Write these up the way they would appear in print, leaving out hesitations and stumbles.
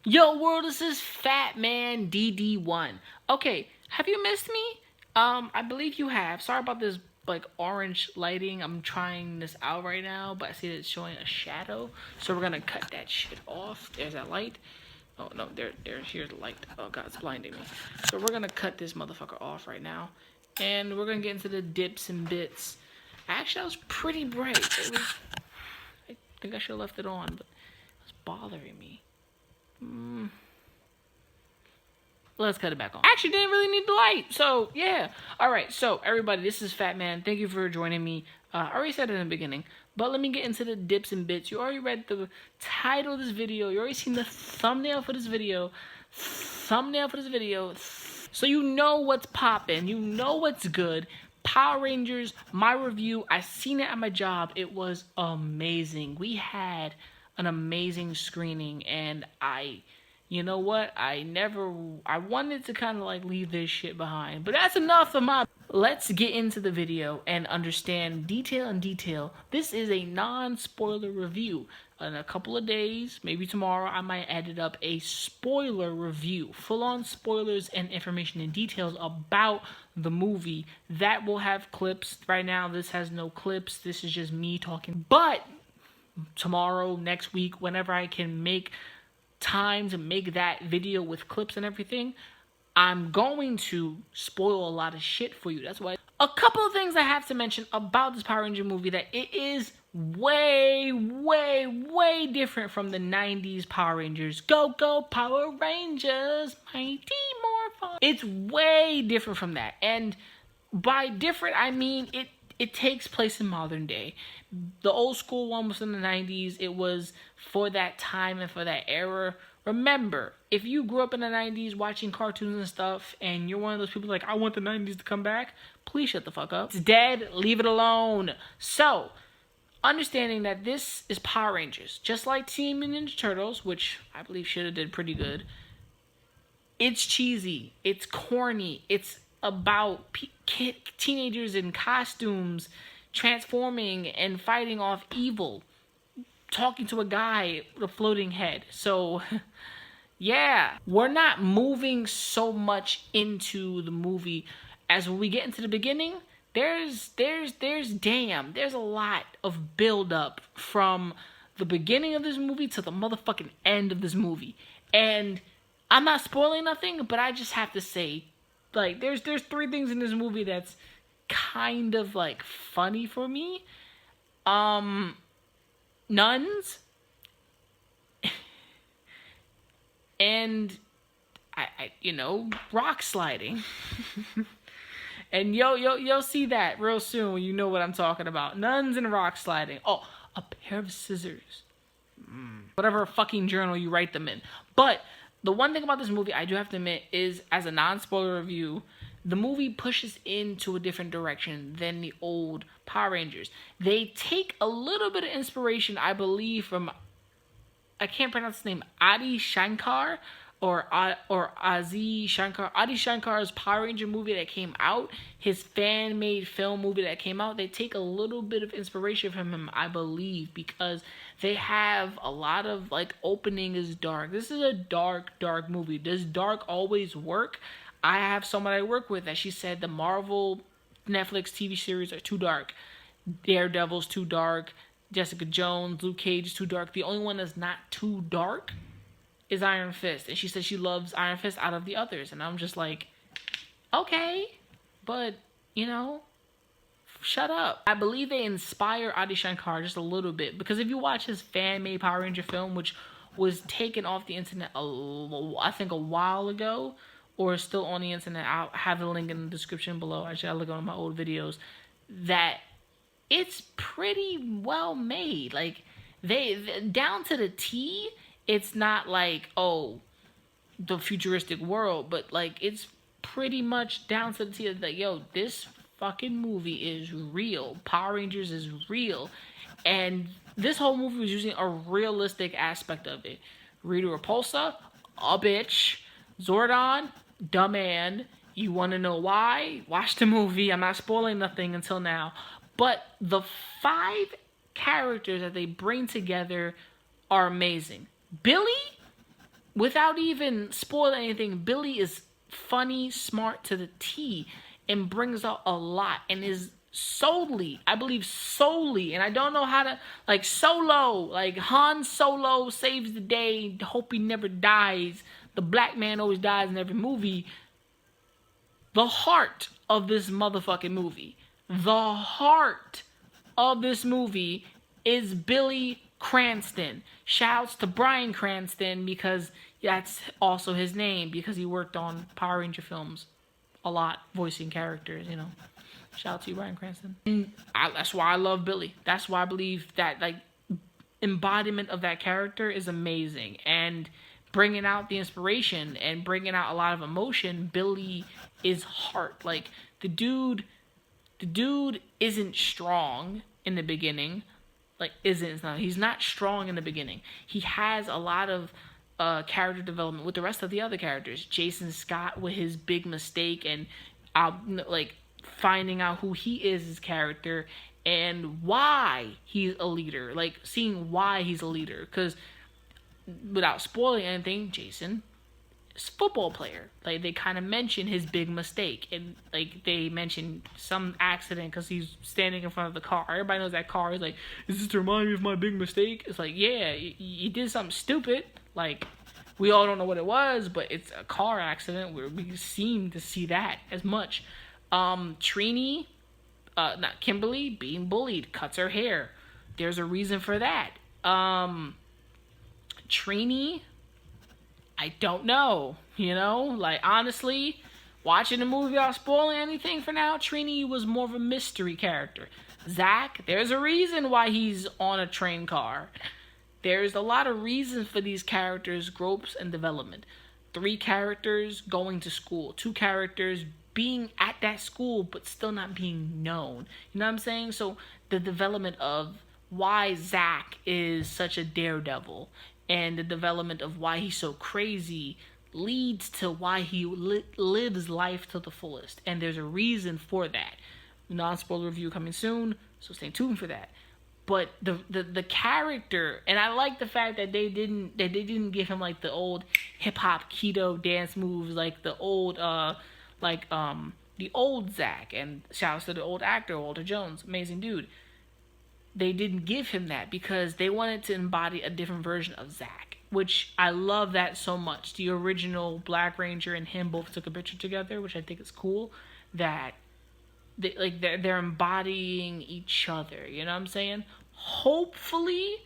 Yo, world, this is Fat Man DD1. Okay, have you missed me? I believe you have. Sorry about this like orange lighting. I'm trying this out right now, but I see that it's showing a shadow. So we're gonna cut that shit off. There's that light. Oh no, here's the light. Oh god, it's blinding me. So we're gonna cut this motherfucker off right now. And we're gonna get into the dips and bits. Actually, that was pretty bright. I think I should have left it on, but it was bothering me. Let's cut it back on. Actually, didn't really need the light. So, yeah. All right. So, everybody, this is Fat Man. Thank you for joining me. I already said it in the beginning, but let me get into the dips and bits. You already read the title of this video. You already seen the thumbnail for this video. So, you know what's popping. You know what's good. Power Rangers, my review. I seen it at my job. It was amazing. We had an amazing screening, and you know what? I wanted to kind of like leave this shit behind, but that's enough of my. Let's get into the video and understand detail and detail. This is a non-spoiler review. In a couple of days, maybe tomorrow, I might edit up a spoiler review. Full-on spoilers and information and details about the movie. That will have clips. Right now, this has no clips. This is just me talking. But tomorrow, next week, whenever I can make time to make that video with clips and everything, I'm going to spoil a lot of shit for you. That's why a couple of things I have to mention about this Power Ranger movie, that it is way different from the 90s Power Rangers. Go Power Rangers, mighty morphin. It's way different from that. And by different, I mean it takes place in modern day. The old school one was in the 90s. It was for that time and for that era. Remember, if you grew up in the 90s watching cartoons and stuff, and you're one of those people like, I want the 90s to come back, please shut the fuck up. It's dead. Leave it alone. So, understanding that this is Power Rangers, just like Team Ninja Turtles, which I believe should have did pretty good. It's cheesy. It's corny. It's about teenagers in costumes transforming and fighting off evil, talking to a guy with a floating head. So yeah, we're not moving so much into the movie as when we get into the beginning. There's a lot of build up from the beginning of this movie to the motherfucking end of this movie. And I'm not spoiling nothing, but I just have to say, like, there's three things in this movie that's kind of like funny for me. Nuns and I rock sliding. And you'll see that real soon when you know what I'm talking about. Nuns and rock sliding. Oh, a pair of scissors. Whatever fucking journal you write them in. But the one thing about this movie I do have to admit is, as a non-spoiler review, the movie pushes into a different direction than the old Power Rangers. They take a little bit of inspiration, I believe, from, I can't pronounce his name, Adi Shankar or Adi Shankar. Adi Shankar's Power Ranger movie that came out, his fan-made film movie that came out, they take a little bit of inspiration from him, I believe, because they have a lot of, like, opening is dark. This is a dark movie. Does dark always work? I have someone I work with that she said the Marvel Netflix TV series are too dark. Daredevil's too dark. Jessica Jones, Luke Cage is too dark. The only one that's not too dark is Iron Fist. And she said she loves Iron Fist out of the others. And I'm just like, okay, but, shut up. I believe they inspire Adi Shankar just a little bit. Because if you watch his fan-made Power Ranger film, which was taken off the internet, I think a while ago, or still on the internet, I'll have the link in the description below. Actually, I'll look on my old videos. That it's pretty well made. Like, they down to the T. It's not like, oh, the futuristic world, but like it's pretty much down to the T. Like, yo, this fucking movie is real. Power Rangers is real, and this whole movie was using a realistic aspect of it. Rita Repulsa, a bitch. Zordon, dumb man. You want to know why? Watch the movie. I'm not spoiling nothing until now. But the 5 characters that they bring together are amazing. Billy without even spoiling anything, Billy is funny, smart to the T, and brings out a lot, and is solely, I believe solely, and I don't know how to, like Solo, like Han Solo saves the day, hope he never dies. The black man always dies in every movie. The heart of this motherfucking movie, the heart of this movie is Billy Cranston. Shouts to Bryan Cranston because that's also his name because he worked on Power Ranger films a lot, voicing characters, you know. Shout out to you, Bryan Cranston. And that's why I love Billy. That's why I believe that, like, embodiment of that character is amazing. And bringing out the inspiration and bringing out a lot of emotion, Billy is heart. Like, the dude isn't strong in the beginning. Like, he's not strong in the beginning. He has a lot of character development with the rest of the other characters. Jason Scott with his big mistake and like finding out who he is as character and why he's a leader. Like, seeing why he's a leader. Because without spoiling anything, Jason is a football player. Like, they kind of mention his big mistake. And, like, they mention some accident because he's standing in front of the car. Everybody knows that car. He's like, is this to remind me of my big mistake? It's like, yeah, you did something stupid. Like, we all don't know what it was, but it's a car accident where we seem to see that as much. Trini, not Kimberly, being bullied, cuts her hair. There's a reason for that. Trini, I don't know, you know? Like, honestly, watching the movie without spoiling anything for now, Trini was more of a mystery character. Zach, there's a reason why he's on a train car. There's a lot of reasons for these characters' growths and development. 3 characters going to school. 2 characters being at that school but still not being known. You know what I'm saying? So the development of why Zach is such a daredevil and the development of why he's so crazy leads to why he lives life to the fullest. And there's a reason for that. Non-spoiler review coming soon, so stay tuned for that. But the character, and I like the fact that they didn't give him like the old hip hop keto dance moves, like the old the old Zach. And shouts to the old actor Walter Jones, amazing dude. They didn't give him that because they wanted to embody a different version of Zach, which I love that so much. The original Black Ranger and him both took a picture together, which I think is cool. That they're embodying each other. You know what I'm saying? Hopefully,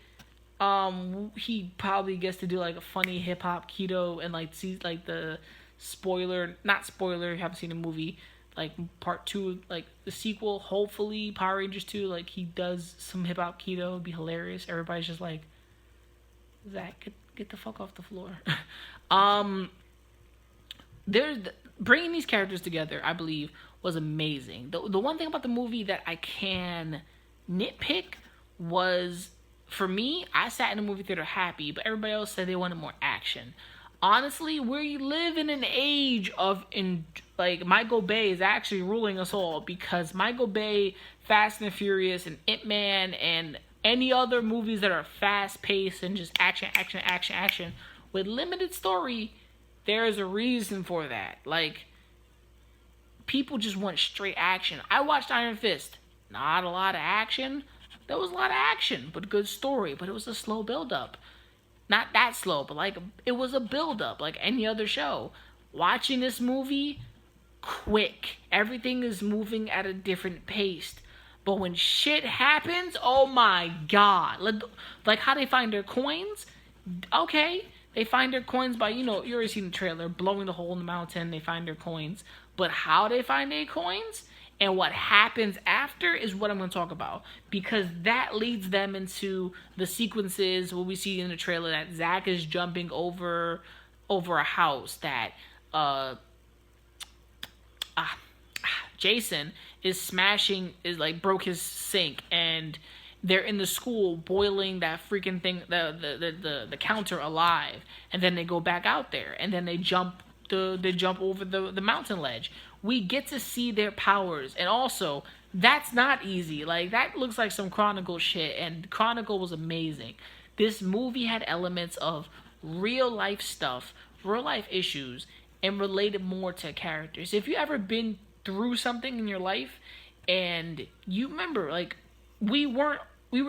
he probably gets to do like a funny hip hop keto and like see like the not spoiler, you haven't seen the movie, like part 2, like the sequel. Hopefully, Power Rangers 2, like he does some hip hop keto. It'd be hilarious. Everybody's just like, Zach, get the fuck off the floor. Bringing these characters together, I believe, was amazing. The one thing about the movie that I can nitpick was, for me, I sat in the movie theater happy, but everybody else said they wanted more action. Honestly, we live in an age of, Michael Bay is actually ruling us all, because Michael Bay, Fast and Furious, and Ip Man, and any other movies that are fast-paced and just action, with limited story, there is a reason for that. Like, people just want straight action. I watched Iron Fist. Not a lot of action. There was a lot of action, but a good story. But it was a slow build-up. Not that slow, but like it was a build-up, like any other show. Watching this movie, quick. Everything is moving at a different pace. But when shit happens, oh my god. Like how they find their coins? Okay. They find their coins by, you already seen the trailer, blowing the hole in the mountain, they find their coins. But how they find their coins and what happens after is what I'm going to talk about. Because that leads them into the sequences, what we see in the trailer, that Zach is jumping over a house, that Jason is broke his sink, and they're in the school boiling that freaking thing, the counter alive, and then they go back out there, and then they jump over the mountain ledge. We get to see their powers, and also that's not easy. Like, that looks like some Chronicle shit, and Chronicle was amazing. This movie had elements of real life stuff, real life issues, and relate it more to characters. If you ever been through something in your life and you remember, like, we were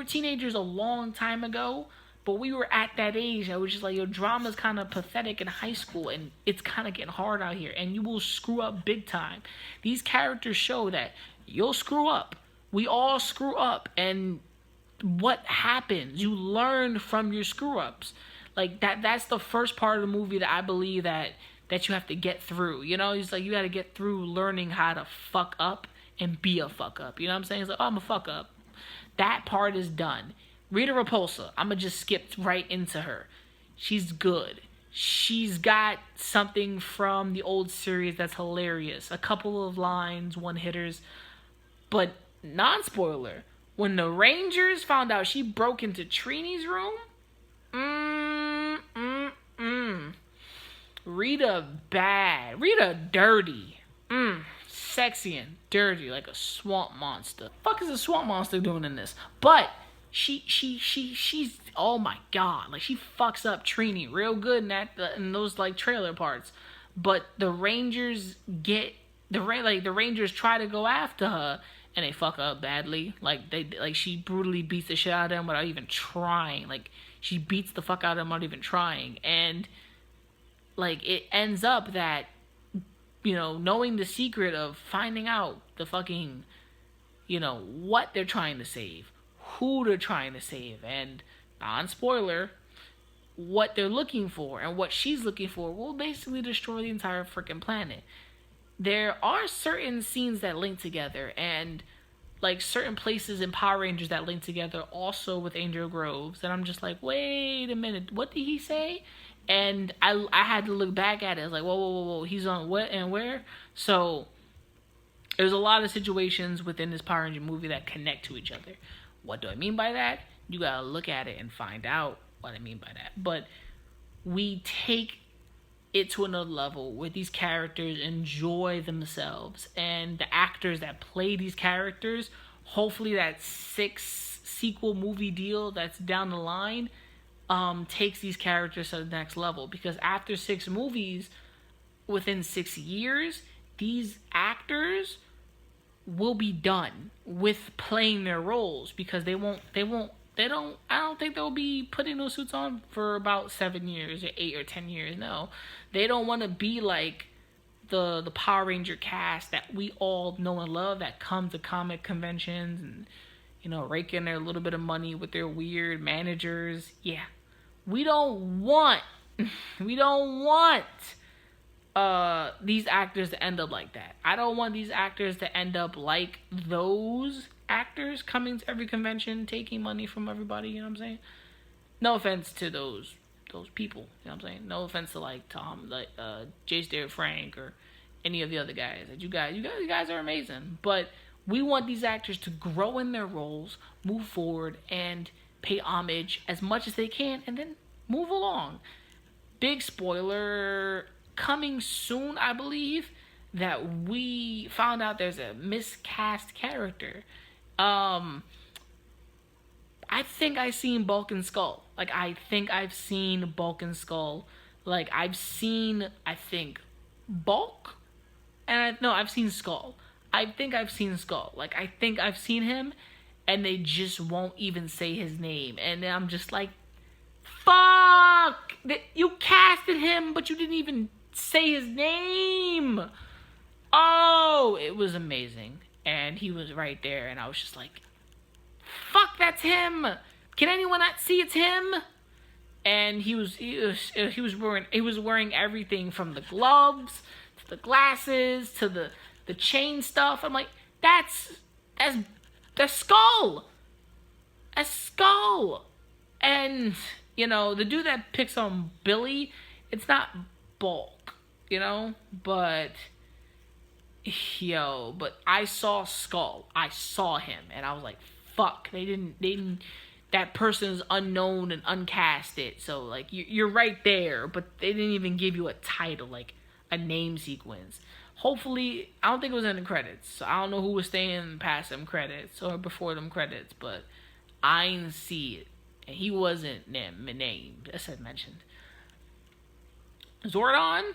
teenagers a long time ago, but we were at that age that was just like, your drama's kind of pathetic in high school, and it's kind of getting hard out here, and you will screw up big time. These characters show that you'll screw up. We all screw up, and what happens? You learn from your screw ups. Like that's the first part of the movie that I believe that you have to get through. You know, it's like you got to get through learning how to fuck up and be a fuck up. You know what I'm saying? It's like, oh, I'm a fuck up. That part is done. Rita Repulsa, I'm going to just skip right into her. She's good. She's got something from the old series that's hilarious. A couple of lines, one hitters. But non-spoiler, when the Rangers found out she broke into Trini's room, Rita bad. Rita dirty. Sexy and dirty like a swamp monster. Fuck is a swamp monster doing in this? But she's oh my god, like she fucks up Trini real good in those like trailer parts. But the Rangers the Rangers try to go after her and they fuck up badly. Like she brutally beats the shit out of them without even trying. Like she beats the fuck out of them without even trying. And like it ends up that, you know, knowing the secret of finding out the fucking, you know, what they're trying to save, who they're trying to save, and non-spoiler, what they're looking for and what she's looking for will basically destroy the entire freaking planet. There are certain scenes that link together, and like certain places in Power Rangers that link together also with Angel Groves, and I'm just like, wait a minute, what did he say? And I had to look back at it. I was like, whoa, he's on what and where? So there's a lot of situations within this Power Ranger movie that connect to each other. What do I mean by that? You gotta look at it and find out what I mean by that. But we take it to another level where these characters enjoy themselves, and the actors that play these characters, hopefully that 6 sequel movie deal that's down the line takes these characters to the next level. Because after 6 movies, within 6 years, these actors will be done with playing their roles, because I don't think they'll be putting those suits on for about 7 years or 8 or 10 years. No, they don't want to be like the Power Ranger cast that we all know and love, that come to comic conventions and, you know, rake in their little bit of money with their weird managers. Yeah, we don't want these actors to end up like that. I don't want these actors to end up like those actors coming to every convention, taking money from everybody, you know what I'm saying? No offense to those people, you know what I'm saying? No offense to like Tom, like Jace David Frank or any of the other guys. You guys are amazing. But we want these actors to grow in their roles, move forward, and pay homage as much as they can, and then move along. Big spoiler, coming soon, I believe, that we found out there's a miscast character. I think I've seen Bulk and Skull. Like, I think I've seen Bulk and Skull. Like, I've seen, I think, Bulk, and I've seen Skull. I think I've seen Skull. Like, I think I've seen him, and they just won't even say his name. And then I'm just like, fuck! You casted him, but you didn't even say his name! Oh, it was amazing. And he was right there, and I was just like, fuck, that's him! Can anyone not see it's him? And he was wearing everything from the gloves to the glasses to the chain stuff. I'm like, that's Skull. That's Skull. And, you know, the dude that picks on Billy, it's not Bulk, you know? But I saw Skull. I saw him, and I was like, fuck, they didn't that person is unknown and uncasted. So like you're right there, but they didn't even give you a title, like a name sequence. Hopefully, I don't think it was in the credits. So I don't know who was staying past them credits or before them credits, but I didn't see it. And he wasn't named, as I mentioned. Zordon,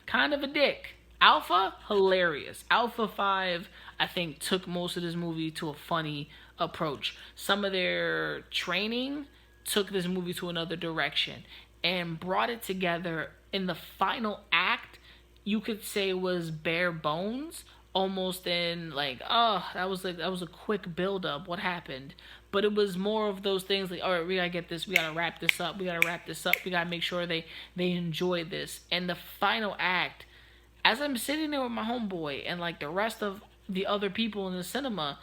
kind of a dick. Alpha, hilarious. Alpha 5, I think, took most of this movie to a funny approach. Some of their training took this movie to another direction and brought it together in the final act. You could say was bare bones, almost in like, oh, that was a quick build up. What happened? But it was more of those things like, all right, we gotta get this, we gotta wrap this up, we gotta make sure they enjoy this. And the final act, as I'm sitting there with my homeboy and like the rest of the other people in the cinema,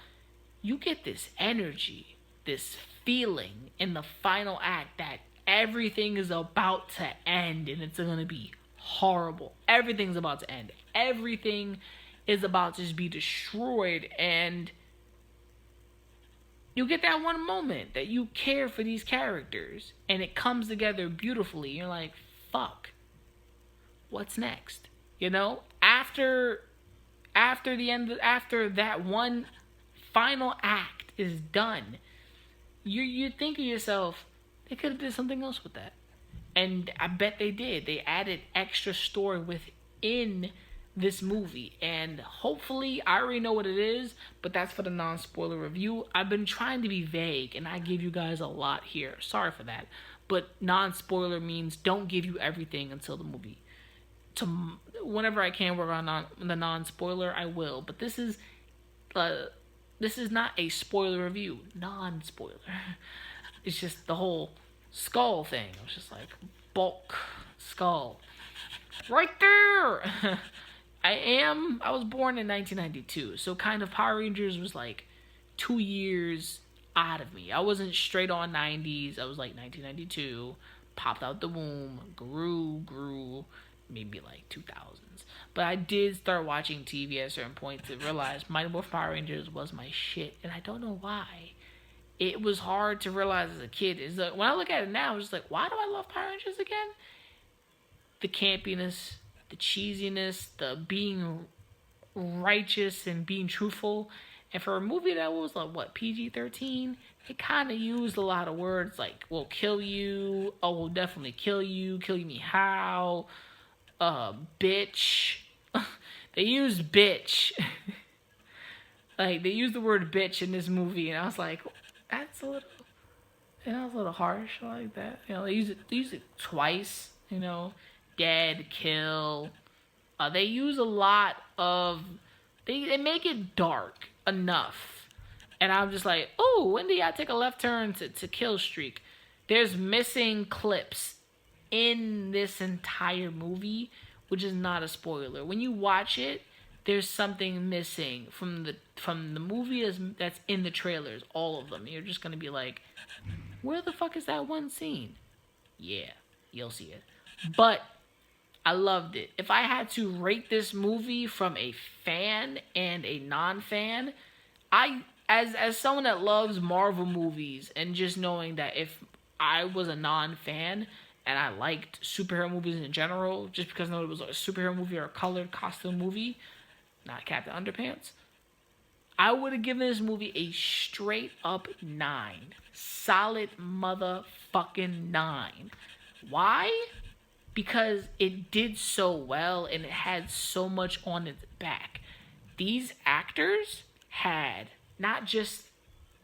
you get this energy, this feeling in the final act that everything is about to end and it's gonna be horrible. Everything's about to end. Everything is about to just be destroyed, and you get that one moment that you care for these characters and it comes together beautifully. You're like, fuck, what's next? You know, after that one final act is done, you think of yourself, they could have did something else with that. And I bet they did. They added extra story within this movie, and hopefully, I already know what it is, but that's for the non-spoiler review. I've been trying to be vague, and I give you guys a lot here. Sorry for that, but non-spoiler means don't give you everything until the movie. Whenever I can work on the non-spoiler, I will. But this is not a spoiler review. Non-spoiler. It's just the whole skull thing. I was just like, bulk skull right there. I was born in 1992, so kind of Power Rangers was like 2 years out of me. I wasn't straight on 90s. I was like 1992, popped out the womb, grew, maybe like 2000s. But I did start watching TV at a certain point to realize Mighty Morphin Power Rangers was my shit, and I don't know why. It was hard to realize as a kid. It's like, when I look at it now, it's just like, why do I love Power Rangers again? The campiness, the cheesiness, the being righteous and being truthful. And for a movie that was like, what, PG-13, it kind of used a lot of words like, we'll kill you, oh, we'll definitely kill you me how, bitch. They used bitch. Like, they used the word bitch in this movie, and I was like, that's a little harsh. I like that. You know, they use it twice, you know, dead, kill. They use a lot of, they make it dark enough. And I'm just like, oh, when did y'all take a left turn to kill streak? There's missing clips in this entire movie, which is not a spoiler. When you watch it, there's something missing from the movie that's in the trailers, all of them. You're just gonna be like, where the fuck is that one scene? Yeah, you'll see it. But I loved it. If I had to rate this movie from a fan and a non-fan, as someone that loves Marvel movies, and just knowing that if I was a non-fan and I liked superhero movies in general, just because I know it was a superhero movie or a colored costume movie, not Captain Underpants, I would have given this movie a straight up 9. Solid motherfucking 9. Why? Because it did so well and it had so much on its back. These actors had not just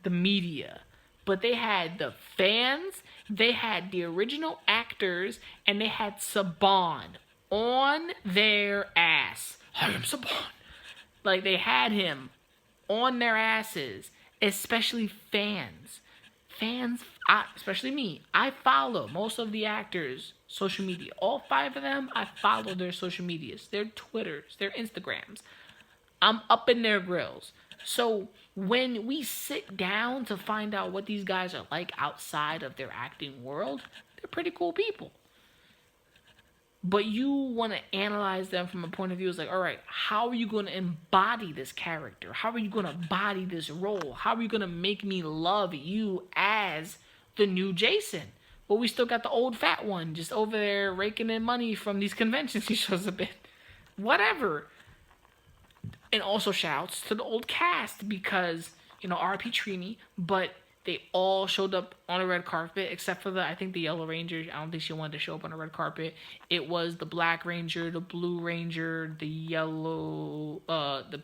the media, but they had the fans, they had the original actors, and they had Sabon on their ass. I am Sabon. Like, they had him on their asses, especially fans. Especially me, I follow most of the actors' social media. All 5 of them, I follow their social medias, their Twitters, their Instagrams. I'm up in their grills. So when we sit down to find out what these guys are like outside of their acting world, they're pretty cool people. But you want to analyze them from a point of view. It's like, all right, how are you going to embody this character? How are you going to embody this role? How are you going to make me love you as the new Jason? Well, we still got the old fat one just over there raking in money from these conventions he shows up in. Whatever. And also shouts to the old cast because, you know, R.I.P. Trini, but They all showed up on a red carpet except for I think the Yellow Ranger. I don't think she wanted to show up on a red carpet. It was the Black Ranger, the Blue Ranger, the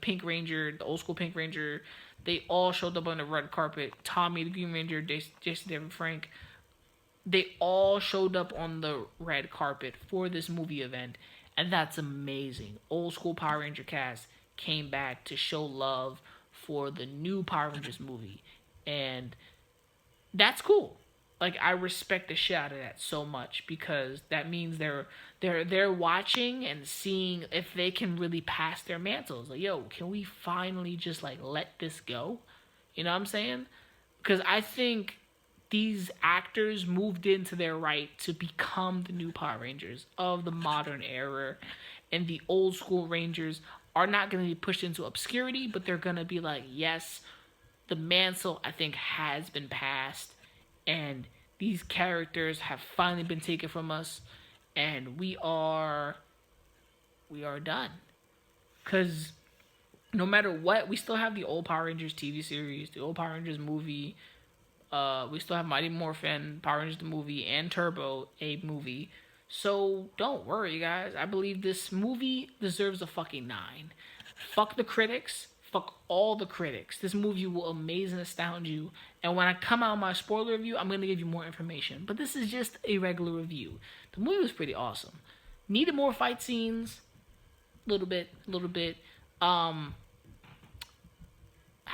Pink Ranger, the old school Pink Ranger. They all showed up on the red carpet. Tommy, the Green Ranger, Jason David Frank. They all showed up on the red carpet for this movie event, and that's amazing. Old school Power Ranger cast came back to show love for the new Power Rangers movie, and that's cool. Like, I respect the shit out of that so much, because that means they're watching and seeing if they can really pass their mantles. Like, yo, can we finally just like let this go? You know what I'm saying? Because I think these actors moved into their right to become the new Power Rangers of the modern era, and the old school Rangers are not going to be pushed into obscurity, but they're going to be like, yes, the mantle, I think, has been passed, and these characters have finally been taken from us, and we are done. Because no matter what, we still have the old Power Rangers TV series, the old Power Rangers movie. We still have Mighty Morphin, Power Rangers the movie, and Turbo, a movie. So don't worry, guys. I believe this movie deserves a fucking 9. Fuck the critics. Fuck all the critics. This movie will amaze and astound you. And when I come out with my spoiler review, I'm going to give you more information. But this is just a regular review. The movie was pretty awesome. Needed more fight scenes. Little bit. Had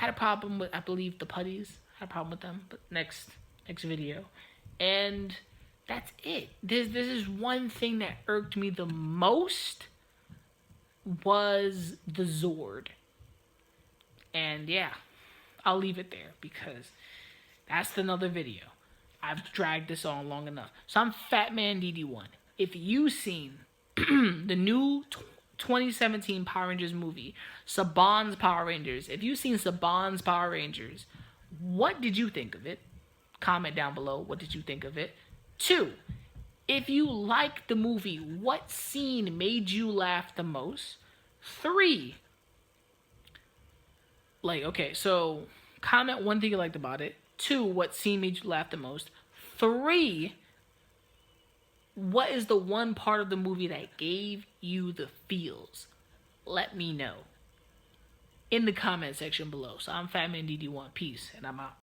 a problem with, I believe, the putties. Had a problem with them. But next video. And that's it. This is one thing that irked me the most, was the Zord. And yeah, I'll leave it there, because that's another video. I've dragged this on long enough. So I'm Fat Man DD1. If you've seen the new 2017 Power Rangers movie, Saban's Power Rangers, if you've seen Saban's Power Rangers, what did you think of it? Comment down below. What did you think of it? 2, if you liked the movie, what scene made you laugh the most? 3, so comment one thing you liked about it. 2, what scene made you laugh the most? 3, what is the one part of the movie that gave you the feels? Let me know in the comment section below. So I'm Fatman DD1. Peace, and I'm out.